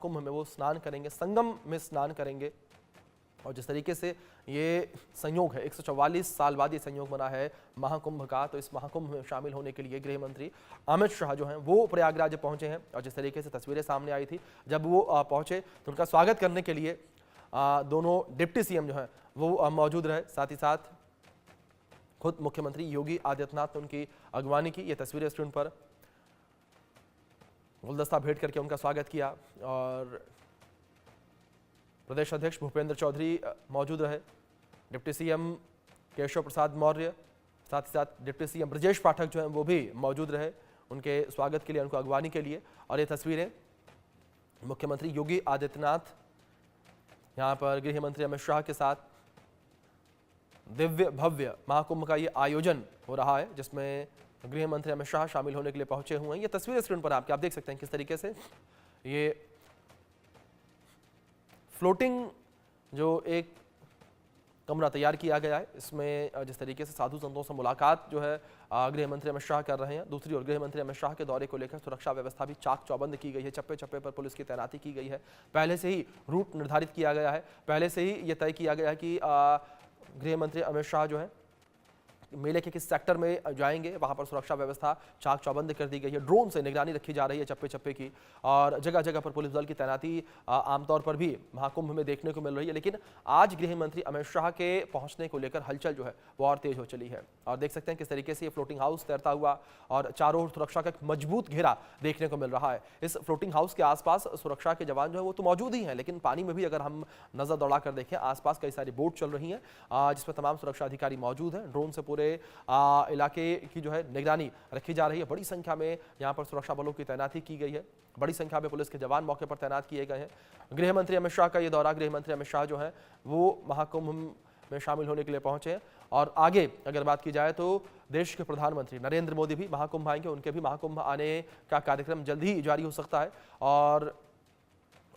कुंभ में वो स्नान करेंगे, संगम में स्नान करेंगे। और जिस तरीके से ये संयोग है, 144 साल बाद ये संयोग बना है महाकुंभ का, तो इस महाकुंभ में शामिल होने के लिए गृह मंत्री अमित शाह जो हैं वो प्रयागराज पहुंचे हैं। और जिस तरीके से तस्वीरें सामने आई थी, जब वो पहुंचे तो उनका स्वागत करने के लिए दोनों डिप्टी सीएम जो हैं वो मौजूद रहे। साथ ही साथ खुद मुख्यमंत्री योगी आदित्यनाथ ने उनकी अगवानी की। ये तस्वीरें स्क्रीन पर, गुलदस्ता भेंट करके उनका स्वागत किया। और प्रदेश अध्यक्ष भूपेंद्र चौधरी मौजूद रहे, डिप्टी सीएम केशव प्रसाद मौर्य, साथ ही साथ डिप्टी सीएम ब्रजेश पाठक जो हैं वो भी मौजूद रहे उनके स्वागत के लिए, उनको अगवानी के लिए। और ये तस्वीरें मुख्यमंत्री योगी आदित्यनाथ यहाँ पर गृह मंत्री अमित शाह के साथ दिव्य भव्य महाकुंभ का ये आयोजन हो रहा है, जिसमें गृह मंत्री अमित शाह शामिल होने के लिए पहुंचे हुए हैं। ये तस्वीरें स्क्रीन पर आप देख सकते हैं किस तरीके से ये फ्लोटिंग जो एक कमरा तैयार किया गया है, इसमें जिस तरीके से साधु संतों से मुलाकात जो है गृह मंत्री अमित शाह कर रहे हैं। दूसरी ओर गृह मंत्री अमित शाह के दौरे को लेकर सुरक्षा व्यवस्था भी चाक चौबंद की गई है, चप्पे चप्पे पर पुलिस की तैनाती की गई है। पहले से ही रूट निर्धारित किया गया है, पहले से ही ये तय किया गया है कि गृह मंत्री अमित शाह जो है मेले के किस सेक्टर में जाएंगे, वहां पर सुरक्षा व्यवस्था चाक चौबंद कर दी गई है। ड्रोन से निगरानी रखी जा रही है चप्पे चप्पे की, और जगह जगह पर पुलिस दल की तैनाती आमतौर पर भी महाकुंभ में देखने को मिल रही है। लेकिन आज गृह मंत्री अमित शाह के पहुंचने को लेकर हलचल जो है वो और तेज हो चली है। और देख सकते हैं किस तरीके से ये फ्लोटिंग हाउस तैरता हुआ, और चारों ओर सुरक्षा का एक मजबूत घेरा देखने को मिल रहा है। इस फ्लोटिंग हाउस के आसपास सुरक्षा के जवान जो है वो तो मौजूद ही हैं, लेकिन पानी में भी अगर हम नजर दौड़ा कर देखें, आसपास कई सारी बोट चल रही हैं जिसमें तमाम सुरक्षा अधिकारी मौजूद हैं। ड्रोन से पूरे इलाके की जो है निगरानी रखी जा रही है। बड़ी संख्या में यहाँ पर सुरक्षा बलों की तैनाती की गई है, बड़ी संख्या में पुलिस के जवान मौके पर तैनात किए गए हैं। गृह मंत्री अमित शाह का ये दौरा, गृह मंत्री अमित शाह जो है वो महाकुंभ में शामिल होने के लिए पहुंचे हैं। और आगे अगर बात की जाए तो देश के प्रधानमंत्री नरेंद्र मोदी भी महाकुंभ आएंगे, उनके भी महाकुंभ आने का कार्यक्रम जल्द ही जारी हो सकता है। और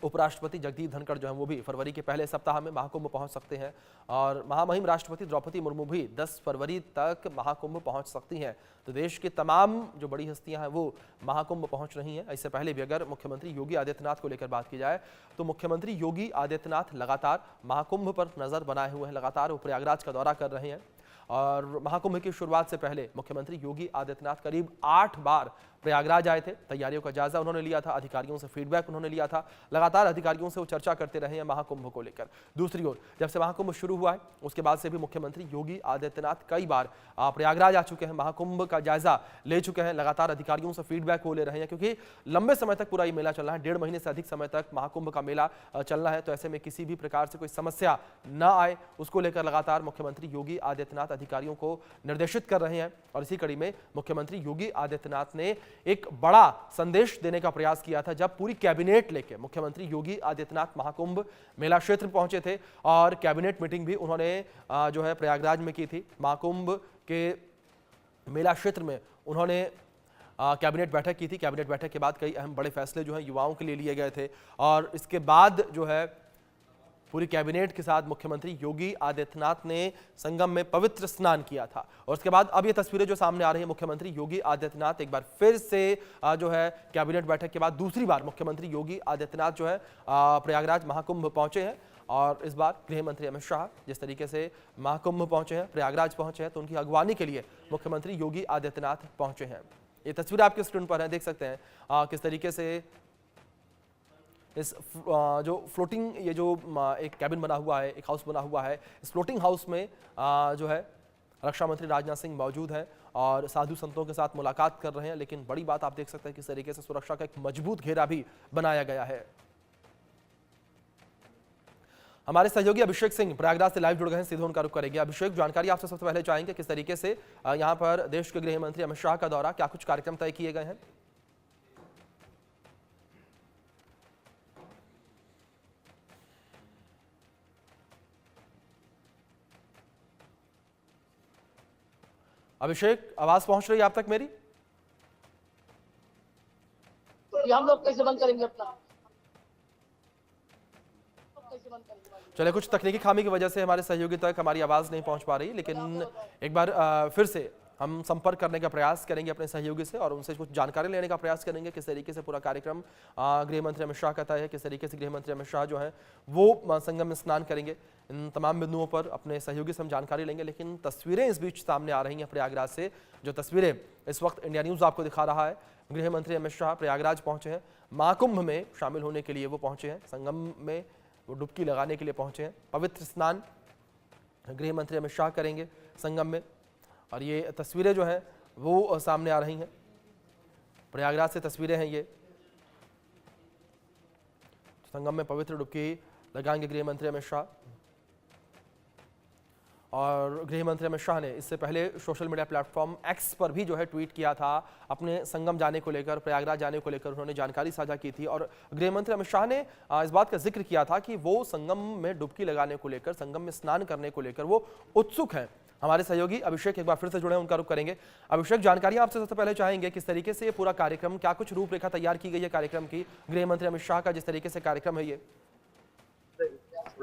उपराष्ट्रपति जगदीप धनखड़ जो है वो भी फरवरी के पहले सप्ताह में महाकुंभ पहुंच सकते हैं। और महामहिम राष्ट्रपति द्रौपदी मुर्मू भी 10 फरवरी तक महाकुंभ पहुंच सकती हैं। तो देश की तमाम जो बड़ी हस्तियां हैं वो महाकुंभ पहुंच रही हैं। इससे पहले भी अगर मुख्यमंत्री योगी आदित्यनाथ को लेकर बात की जाए तो मुख्यमंत्री योगी आदित्यनाथ लगातार महाकुंभ पर नजर बनाए हुए हैं, लगातार वो प्रयागराज का दौरा कर रहे हैं। और महाकुंभ की शुरुआत से पहले मुख्यमंत्री योगी आदित्यनाथ करीब 8 बार प्रयागराज आए थे, तैयारियों का जायजा उन्होंने लिया था, अधिकारियों से फीडबैक उन्होंने लिया था, लगातार अधिकारियों से वो चर्चा करते रहे हैं महाकुंभ को लेकर। दूसरी ओर जब से महाकुंभ शुरू हुआ है उसके बाद से भी मुख्यमंत्री योगी आदित्यनाथ कई बार प्रयागराज आ चुके हैं, महाकुंभ का जायजा ले चुके हैं, लगातार अधिकारियों से फीडबैक वो ले रहे हैं, क्योंकि लंबे समय तक पूरा ये मेला चलना है, 1.5 महीने से अधिक समय तक महाकुंभ का मेला चलना है। तो ऐसे में किसी भी प्रकार से कोई समस्या न आए उसको लेकर लगातार मुख्यमंत्री योगी आदित्यनाथ अधिकारियों को निर्देशित कर रहे हैं। और इसी कड़ी में मुख्यमंत्री योगी आदित्यनाथ ने एक बड़ा संदेश देने का प्रयास किया था जब पूरी कैबिनेट लेके मुख्यमंत्री योगी आदित्यनाथ महाकुंभ मेला क्षेत्र पहुंचे थे। और कैबिनेट मीटिंग भी उन्होंने जो है प्रयागराज में की थी। महाकुंभ के मेला क्षेत्र में उन्होंने कैबिनेट बैठक की थी। कैबिनेट बैठक के बाद कई अहम बड़े फैसले जो हैं युवाओं के लिए लिए गए थे। और इसके बाद जो है पूरी कैबिनेट के साथ मुख्यमंत्री योगी आदित्यनाथ ने संगम में पवित्र स्नान किया था। और उसके बाद अब ये तस्वीरें जो सामने आ रही है, मुख्यमंत्री योगी आदित्यनाथ एक बार फिर से जो है कैबिनेट बैठक के बाद दूसरी बार मुख्यमंत्री योगी आदित्यनाथ जो है प्रयागराज महाकुंभ पहुंचे हैं। और इस बार गृह मंत्री अमित शाह जिस तरीके से महाकुंभ पहुंचे हैं, प्रयागराज पहुंचे हैं, तो उनकी अगवानी के लिए मुख्यमंत्री योगी आदित्यनाथ पहुंचे हैं। ये तस्वीर आपके स्क्रीन पर है, देख सकते हैं किस तरीके से इस जो फ्लोटिंग ये जो एक कैबिन बना हुआ है, एक हाउस बना हुआ है, इस फ्लोटिंग हाउस में जो है रक्षा मंत्री राजनाथ सिंह मौजूद हैं और साधु संतों के साथ मुलाकात कर रहे हैं। लेकिन बड़ी बात आप देख सकते हैं किस तरीके से सुरक्षा का एक मजबूत घेरा भी बनाया गया है। हमारे सहयोगी अभिषेक सिंह प्रयागराज से लाइव जुड़ गए हैं, सीधे उनका रुख करेंगे। अभिषेक, जानकारी आपसे सबसे पहले चाहेंगे किस तरीके से यहाँ पर देश के गृह मंत्री अमित शाह का दौरा, क्या कुछ कार्यक्रम तय किए गए हैं? अभिषेक, आवाज पहुंच रही है आप तक मेरी? हम लोग कैसे बंद करेंगे अपना? चले, कुछ तकनीकी खामी की वजह से हमारे सहयोगी तक हमारी आवाज नहीं पहुंच पा रही, लेकिन एक बार फिर से हम संपर्क करने का प्रयास करेंगे अपने सहयोगी से और उनसे कुछ जानकारी लेने का प्रयास करेंगे किस तरीके से पूरा कार्यक्रम गृह मंत्री अमित शाह का तय है, किस तरीके से गृह मंत्री अमित शाह जो है वो संगम में स्नान करेंगे। इन तमाम बिंदुओं पर अपने सहयोगी से हम जानकारी लेंगे। लेकिन तस्वीरें इस बीच सामने आ रही हैं प्रयागराज से, जो तस्वीरें इस वक्त इंडिया न्यूज़ आपको दिखा रहा है। गृह मंत्री अमित शाह प्रयागराज पहुंचे हैं, महाकुंभ में शामिल होने के लिए वो पहुंचे हैं, संगम में वो डुबकी लगाने के लिए पहुंचे हैं। पवित्र स्नान गृह मंत्री अमित शाह करेंगे संगम में और ये तस्वीरें जो हैं वो सामने आ रही हैं। प्रयागराज से तस्वीरें हैं ये, संगम में पवित्र डुबकी लगाएंगे गृह मंत्री अमित शाह। और गृह मंत्री अमित शाह ने इससे पहले सोशल मीडिया प्लेटफॉर्म एक्स पर भी जो है ट्वीट किया था अपने संगम जाने को लेकर, प्रयागराज जाने को लेकर उन्होंने जानकारी साझा की थी। और गृह मंत्री अमित शाह ने इस बात का जिक्र किया था कि वो संगम में डुबकी लगाने को लेकर, संगम में स्नान करने को लेकर वो उत्सुक हैं। हमारे सहयोगी अभिषेक एक बार फिर से जुड़े, उनका रुख करेंगे। अभिषेक, जानकारी आपसे सबसे पहले चाहेंगे किस तरीके से ये पूरा कार्यक्रम, क्या कुछ रूपरेखा तैयार की गई है कार्यक्रम की, गृह मंत्री अमित शाह का जिस तरीके से कार्यक्रम है ये?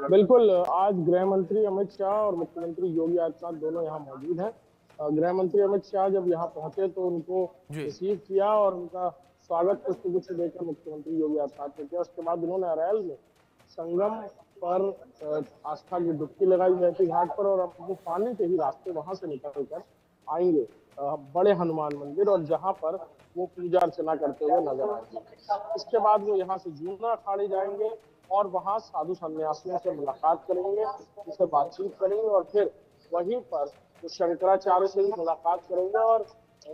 बिल्कुल, आज गृह मंत्री अमित शाह और मुख्यमंत्री योगी आदित्यनाथ दोनों यहाँ मौजूद हैं। गृह मंत्री अमित शाह जब यहाँ पहुंचे तो उनको रिसीव किया और उनका स्वागत पुष्पगुच्छ देकर मुख्यमंत्री योगी आदित्यनाथ ने किया। उसके बाद उन्होंने अरैल में संगम पर आस्था की डुबकी लगाई मैती घाट पर और अब वो पानी के ही रास्ते वहां से निकल कर आएंगे बड़े हनुमान मंदिर, और जहां पर वो पूजा अर्चना करते हुए नजर आएंगे। इसके बाद वो यहाँ से जूना अखाड़े जाएंगे और वहां साधु सन्यासियों से मुलाकात करेंगे, उनसे बातचीत करेंगे और फिर वहीं पर तो शंकराचार्य से भी मुलाकात करेंगे और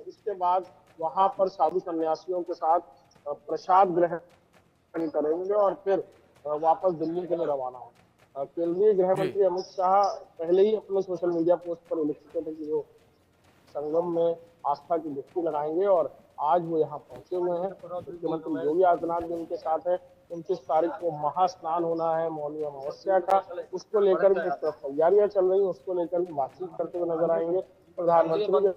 इसके बाद वहां पर साधु सन्यासियों के साथ प्रसाद ग्रहण करेंगे और फिर वापस दिल्ली के लिए रवाना होंगे। केंद्रीय गृह मंत्री अमित शाह पहले ही अपने सोशल मीडिया पोस्ट पर उल्लेख किए थे कि वो संगम में आस्था की डुबकी लगाएंगे और आज वो यहाँ पहुंचे हुए हैं। मुख्यमंत्री योगी आदित्यनाथ भी उनके साथ है। 29 तारीख को महास्नान होना है मौनी अमावस्या का, उसको लेकर भी तैयारियां चल रही हैं, उसको लेकर भी बातचीत करते हुए नजर आएंगे। प्रधानमंत्री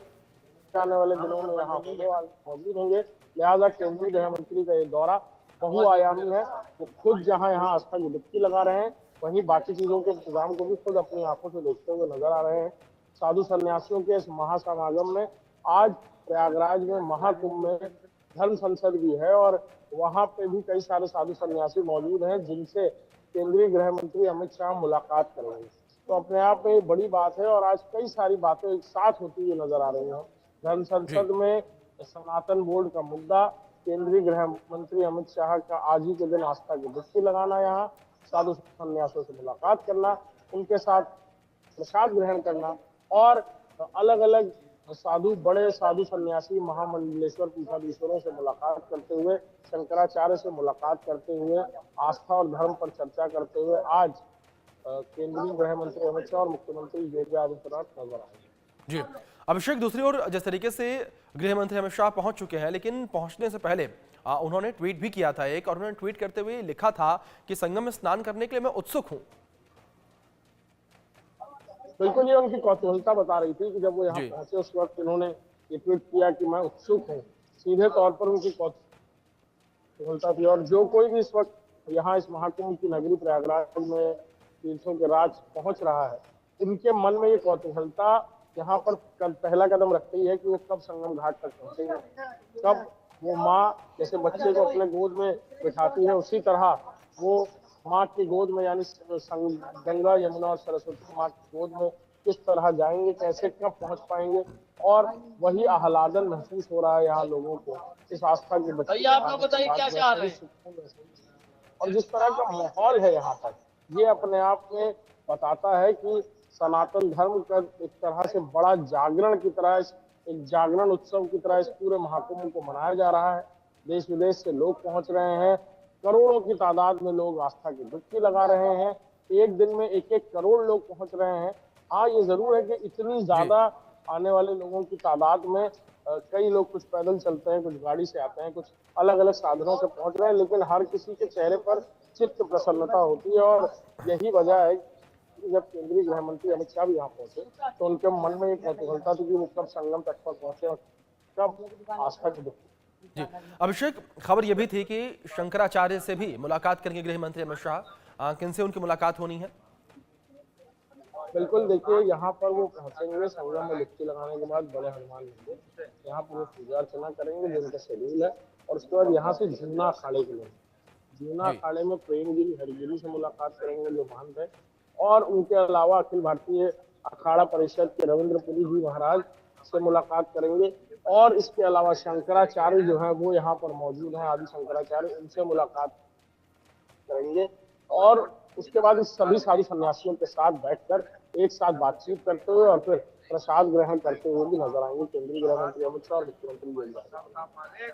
आने वाले दिनों में यहाँ मौजूद होंगे, लिहाजा केंद्रीय गृह मंत्री का ये दौरा बहुआयामी है। वो खुद जहाँ यहाँ आस्था की डुबकी लगा रहे हैं, वहीं बाकी चीजों के इंतजाम को भी खुद अपनी आंखों से देखते हुए नजर आ रहे हैं। साधु सन्यासियों के इस महासमागम में आज प्रयागराज में महाकुंभ में धर्म संसद भी है और वहां पे भी कई सारे साधु सन्यासी मौजूद हैं जिनसे केंद्रीय गृह मंत्री अमित शाह मुलाकात करेंगे। तो अपने आप में बड़ी बात है और आज कई सारी बातें एक साथ होती हुई नजर आ रही हैं। धर्म संसद में सनातन बोर्ड का मुद्दा, केंद्रीय गृह मंत्री अमित शाह का आज ही के दिन आस्था की डुबकी लगाना, यहाँ साधु सन्यासियों से मुलाकात करना, उनके साथ प्रसाद ग्रहण करना और अलग अलग बड़े साधु सन्यासी महामंडलेश्वर पीठाधीश्वरों से मुलाकात करते हुए, शंकराचार्य से मुलाकात करते हुए, आस्था और धर्म पर चर्चा करते हुए आज केंद्रीय गृह मंत्री अमित शाह और मुख्यमंत्री योगी आदित्यनाथ नजर आएंगे। जी अभिषेक, दूसरी ओर जिस तरीके से गृह मंत्री अमित शाह पहुंच चुके हैं, लेकिन पहुंचने से पहले उन्होंने ट्वीट भी किया था एक, और उन्होंने ट्वीट करते हुए लिखा था कि संगम में स्नान करने के लिए मैं उत्सुक हूं। बिल्कुल, ये उनकी कौतूहलता बता रही थी कि जब वो यहाँ पहुंचे उस वक्त उन्होंने ये ट्वीट किया कि मैं उत्सुक हूँ। सीधे तौर पर उनकी कौतूहलता थी और जो कोई भी इस वक्त यहाँ इस महाकुंभ की नगरी प्रयागराज में तीर्थों के राज पहुंच रहा है, उनके मन में ये कौतूहलता यहाँ पर पहला कदम रखती है कि वो कब संगम घाट तक पहुंचेंगे, कब वो माँ जैसे बच्चे को अपने गोद में बिठाती है उसी तरह वो माँ की गोद में यानी गंगा यमुना और सरस्वती माँ की गोद में किस तरह जाएंगे, कैसे कब पहुंच पाएंगे, और वही आह्लादन महसूस हो रहा है यहाँ लोगों को इस आस्था के बच्चे। आप लोग बताइए क्या चाह रहे हैं? और जिस तरह का माहौल है यहाँ पर, ये अपने आप में बताता है कि सनातन धर्म का एक तरह से बड़ा जागरण की तरह, एक जागरण उत्सव की तरह इस पूरे महाकुंभ को मनाया जा रहा है। देश विदेश से लोग पहुंच रहे हैं, करोड़ों की तादाद में लोग आस्था की डुबकी लगा रहे हैं। एक दिन में 1-1 करोड़ लोग पहुंच रहे हैं। हाँ, ये जरूर है कि इतनी ज्यादा आने वाले लोगों की तादाद में कई लोग कुछ पैदल चलते हैं, कुछ गाड़ी से आते हैं, कुछ अलग अलग साधनों से पहुंच रहे हैं, लेकिन हर किसी के चेहरे पर चित्त प्रसन्नता होती है और यही वजह है कि जब केंद्रीय गृह मंत्री अमित शाह भी यहाँ पहुंचे तो उनके मन में एक कौतूहलता थी कि वो कब संगम तट पर पहुंचे और कब आस्था की डुबकी। जी अभिषेक, खबर यह भी थी कि शंकराचार्य से भी मुलाकात करेंगे गृह मंत्री अमित शाह, किनसे उनकी मुलाकात होनी है? बिल्कुल देखिए, यहाँ पर वो पहुंचेंगे, संगम में डुबकी लगाने के बाद बड़े हनुमान मंदिर, यहाँ पर वो पूजा अर्चना करेंगे जिनका शेड्यूल है, और उसके बाद यहाँ से जूना अखाड़े के लिए, जूना जी अखाड़े में प्रेमगिरी हरिगिरी से मुलाकात करेंगे जो महंत है, और उनके अलावा अखिल भारतीय अखाड़ा परिषद के रविंद्रपुरी जी महाराज से मुलाकात करेंगे, और इसके अलावा शंकराचार्य जो है वो यहाँ पर मौजूद है, आदि शंकराचार्य, उनसे मुलाकात करेंगे, और उसके बाद इस सभी साधु सन्यासियों के साथ बैठकर एक साथ बातचीत करते हुए और फिर प्रसाद ग्रहण करते हुए भी नजर आएंगे केंद्रीय गृह मंत्री अमित शाह और मुख्यमंत्री योगी आदित्यनाथ।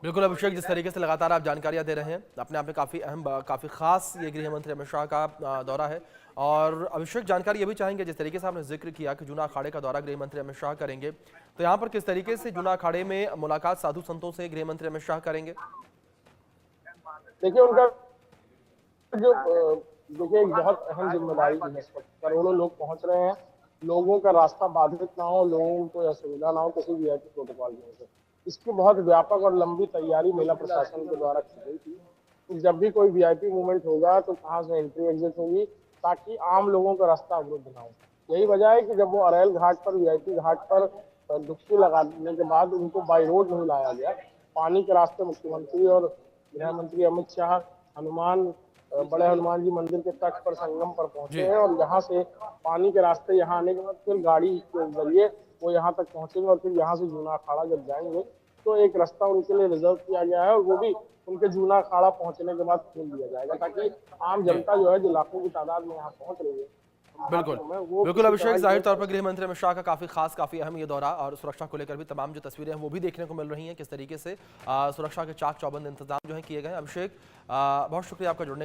बिल्कुल अभिषेक, जिस तरीके से लगातार आप जानकारियां दे रहे हैं, अपने आप में काफ़ी अहम काफ़ी खास ये गृह मंत्री अमित शाह का दौरा है। और अभिषेक, जानकारी ये भी चाहेंगे, जिस तरीके से आपने जिक्र किया कि जूना अखाड़े का दौरा गृह मंत्री अमित शाह करेंगे, तो यहाँ पर किस तरीके से जूना अखाड़े में मुलाकात साधु संतों से गृह मंत्री अमित शाह करेंगे? देखिए, उनका जो देखिए एक बहुत अहम जिम्मेदारी है, इस वक्त करोड़ों लोग पहुंच रहे हैं, लोगों का रास्ता बाधित ना हो, लोगों को असुविधा ना हो किसी वीआईपी प्रोटोकॉल की वजह से, इसकी बहुत व्यापक और लंबी तैयारी मेला प्रशासन के द्वारा की गई थी। जब भी कोई वीआईपी मूवमेंट होगा तो कहाँ से एंट्री एग्जिट होगी, ताकि आम लोगों का रास्ता अवरुद्ध ना हो। यही वजह है कि जब वो अरेल घाट पर, वीआईपी घाट पर डुबकी लगाने के बाद उनको बाई रोड नहीं लाया गया, पानी के रास्ते मुख्यमंत्री और गृह मंत्री अमित शाह बड़े हनुमान जी मंदिर के तट पर संगम पर पहुंचे हैं, और यहाँ से पानी के रास्ते यहाँ आने के बाद फिर गाड़ी के जरिए वो यहाँ तक पहुंचेंगे, और फिर यहाँ से जूना अखाड़ा जब जाएंगे तो एक रास्ता उनके लिए रिजर्व किया गया है, और वो भी उनके जूना अखाड़ा पहुंचने के बाद खोल दिया जाएगा, ताकि आम जनता जो है, जो लाखों की तादाद में यहाँ पहुंच रही है, बिल्कुल बिल्कुल अभिषेक, जाहिर तौर पर गृह मंत्री अमित शाह का काफी खास, काफी अहम ये दौरा, और सुरक्षा को लेकर भी तमाम जो तस्वीरें हैं वो भी देखने को मिल रही हैं, किस तरीके से सुरक्षा के चाक चौबंद इंतजाम जो है किए गए हैं। अभिषेक, बहुत शुक्रिया आपका जुड़ने के लिए।